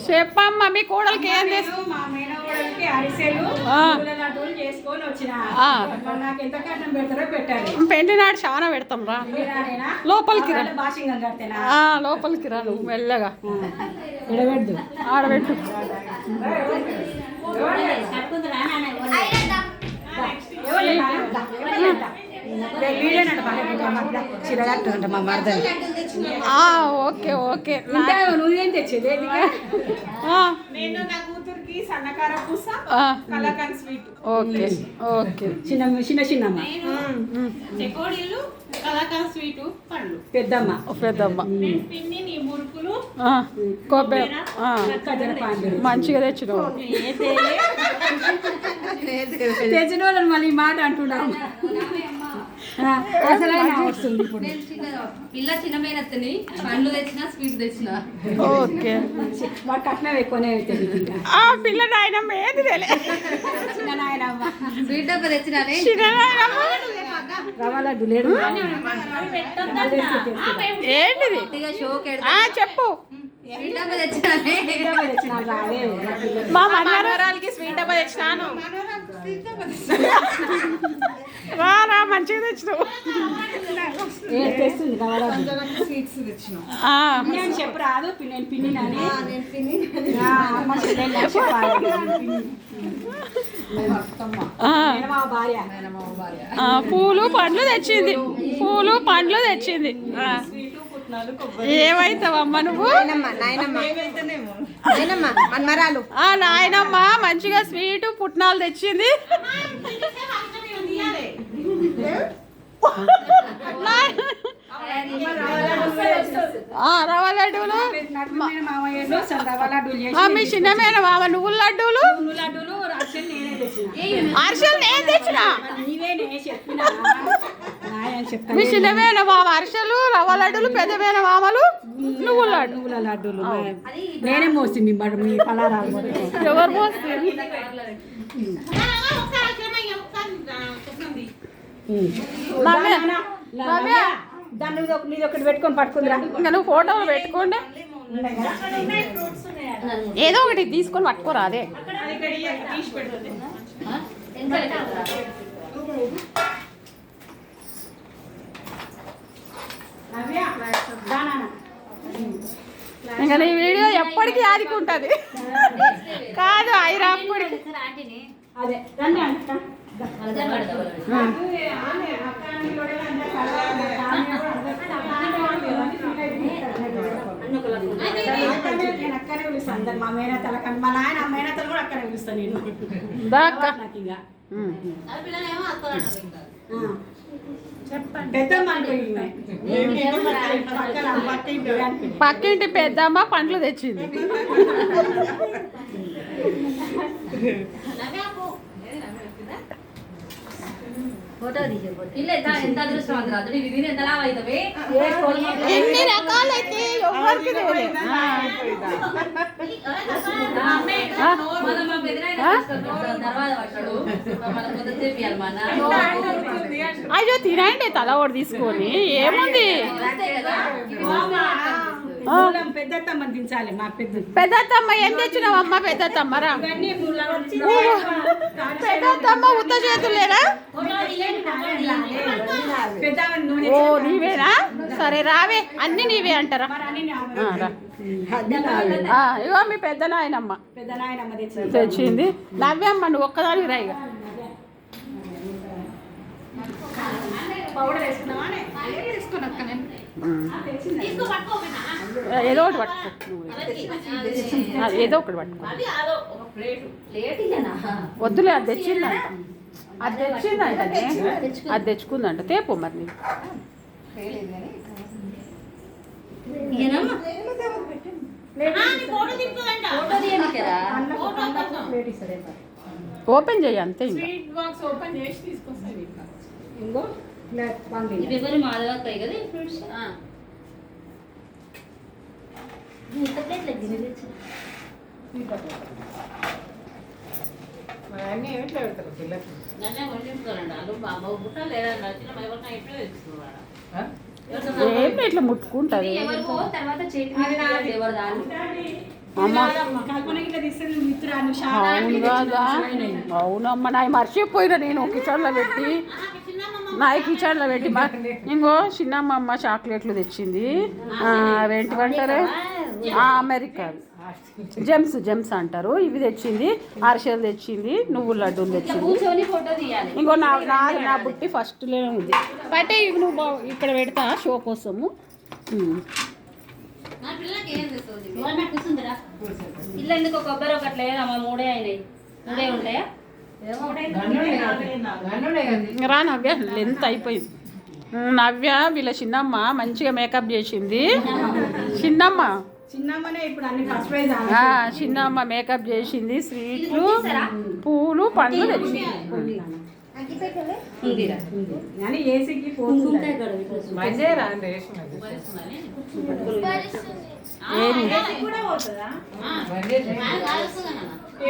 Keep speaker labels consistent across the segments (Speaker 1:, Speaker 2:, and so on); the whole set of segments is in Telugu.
Speaker 1: చెప్పమ్మా మీ కోడలికి ఏం చేసి
Speaker 2: మా మేనకోడలికి అరిసెలు లడ్డూలు చేసుకొని వచ్చిన నాకు ఎంత కట్నం పెడతారో పెట్టాలి.
Speaker 1: పెళ్లి నాడు చాలా పెడతాం రా. లోపలికి రా, లోపలికి రా నువ్వు మెల్లగా
Speaker 2: ఎడబెట్టు
Speaker 1: ఆడబెట్టు. Okay okay.
Speaker 2: నువ్వేం తెచ్చేది?
Speaker 3: నేను నా కూతురికి సన్నకార పూస కలాకండ్ స్వీట్.
Speaker 1: Okay okay.
Speaker 2: చిన్న చిన్న చిన్నమ్మ
Speaker 3: చెకోడీలు కలాకండ్ స్వీట్ పండ్లు
Speaker 2: పెద్దమ్మ
Speaker 1: పెద్దమ్మ
Speaker 3: పిన్ని నీ మురుకులు
Speaker 1: కొబ్బరి మంచిగా తెచ్చినావు.
Speaker 2: తెచ్చిన వాళ్ళని మళ్ళీ మాట అంటున్నాము. వస్తుంది ఇప్పుడు
Speaker 4: పిల్ల చిన్నమైనని పండ్లు తెచ్చిన స్వీట్ తెచ్చిన.
Speaker 1: ఓకే.
Speaker 2: వాడు కట్నం ఎక్కువనే
Speaker 1: పిల్ల నాయనమ్మ ఏది
Speaker 2: చిన్న నాయనమ్మ
Speaker 4: స్వీట్ డబ్బా తెచ్చినానే.
Speaker 2: రవ్వ లడ్డు లేడు
Speaker 1: ఏంటిది చెప్పు.
Speaker 4: స్వీట్ డబ్బా తెచ్చినానే.
Speaker 1: మా మనవరాలకి స్వీట్ డబ్బా తెచ్చినాను. రా మంచిగా తెచ్చినావు.
Speaker 2: తెస్తుంది
Speaker 3: స్వీట్స్ తెచ్చినాం.
Speaker 2: నేను చెప్పు రాదు. నేను పిన్ని
Speaker 1: పూలు పండ్లు తెచ్చింది. పూలు పండ్లు తెచ్చింది. ఏమైతావమ్మా నువ్వు? నాయనమ్మ మంచిగా స్వీట్ పుట్నాలు తెచ్చింది. రవ్వ లడ్డూలు మీ చిన్నమైన మామ నువ్వుల లడ్డూలు అరిసెలు నేను తెచ్చిన. మీ చిన్నమైన మామ అరిసెలు రవ్వ లడ్డూలు, పెద్దమైన మామలు నువ్వుల
Speaker 2: లడ్డూలు నేనే మోసింది. మీ పలారాలు
Speaker 1: ఎవరు మోస్తుంది?
Speaker 2: దాన్ని నీది ఒకటి పెట్టుకొని పట్టుకుందిరా.
Speaker 1: ఇంకా నువ్వు ఫోటోలు పెట్టుకోండి. ఏదో ఒకటి తీసుకొని పట్టుకోరా. అదే ఇంకా నీ వీడియో ఎప్పటికీ ఆదుకుంటుంది కాదు అయినప్పటికీ.
Speaker 2: అదే అక్కనే పిలుస్తాను. మా మేనతల మా నాయన మేనతలు కూడా అక్కనే పిలుస్తాను నేను.
Speaker 1: పక్కింటి పెద్దమ్మ పండ్లు తెచ్చింది. ఎన్ని రకాలైతే ఎవరికి అయ్యో తినండి తల ఒకటి తీసుకొని. ఏముంది
Speaker 2: పెద్దమ్మని దించాలి. మా
Speaker 1: పెద్దమ్మ ఏం తెచ్చినావమ్మ? పెద్దమ్మరా పెద్దమ్మ ఉత్త చేతులేనా? ఓ నీవేనా? సరే రావే. అన్ని నీవే అంటారా? ఇగో మీ పెద్ద నాయనమ్మ తెచ్చింది. నవ్వమ్మ నువ్వు ఒక్కదాని రాయిగా. ఏదో ఒకటి పట్టుకో. ఏదో ఒకటి పట్టుకో. వద్దులే అది తెచ్చిందంట. అది తెచ్చిందంటనే. అది తెచ్చుకుందంట. తేపు మరి నీకు ఓపెన్ చేయి అంతే. ఏంటి ఇట్లా ముట్టుకుంటుంది
Speaker 4: ఎవరికో తర్వాత చేతి మీద ఎవరు దాని
Speaker 1: అమ్మ
Speaker 2: కల్పనకి ఇట్లా తీస్తుంది మిత్రాలు
Speaker 1: అవును కదా అవునమ్మ నాయి మర్చిపోయినా నేను కిచెన్లో పెట్టి నాయి కిచెన్లో పెట్టి ఇంకో చిన్నమ్మ చాక్లెట్లు తెచ్చింది అవేంటివంటారే అమెరికా జెమ్స్ అంటారు ఇవి తెచ్చింది అరిసెలు తెచ్చింది నువ్వుల లడ్డూలు తెచ్చింది
Speaker 4: కూర్చొని ఫోటో తీయాలి.
Speaker 1: ఇంకో నా బుట్టి ఫస్ట్లోనే ఉంది బయట ఇవి నువ్వు ఇక్కడ పెడతా షో కోసము
Speaker 4: ఇల్లు ఎందుకు కొబ్బరి ఒకటి లేదమ్మా 3 అయినాయి 3 ఉంటాయా
Speaker 1: రా నవ్య లెంత్ అయిపోయింది నవ్య వీళ్ళ చిన్నమ్మ మంచిగా మేకప్ చేసింది
Speaker 2: చిన్నమ్మనే ఇప్పుడు అన్ని ఫస్ట్ ప్రైజ్
Speaker 1: చిన్నమ్మ మేకప్ చేసింది స్వీట్లు పూలు పండ్లు తెచ్చింది
Speaker 2: కానీ ఏసీకి పోతుంది
Speaker 1: ఏమి
Speaker 2: కూడా పోతుందా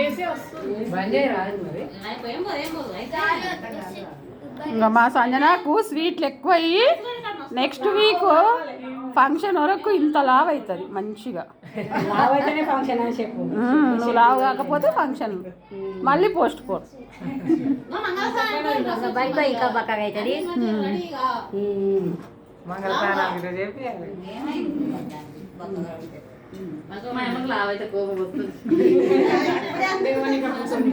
Speaker 2: ఏసీ వస్తుంది
Speaker 1: ఇంకా మా సంజనకు స్వీట్లు ఎక్కువ అయ్యి నెక్స్ట్ వీక్ ఫంక్షన్ వరకు ఇంత లావ్ అవుతుంది మంచిగా
Speaker 2: లావైతేనే ఫంక్షన్ అని చెప్పు
Speaker 1: నువ్వు లావు కాకపోతే ఫంక్షన్ మళ్ళీ పోస్ట్ పోన్
Speaker 4: ఇంకా బక్కగా అవుతుంది లావైతే కోపం వస్తుంది
Speaker 2: దేవునికి కూర్చొని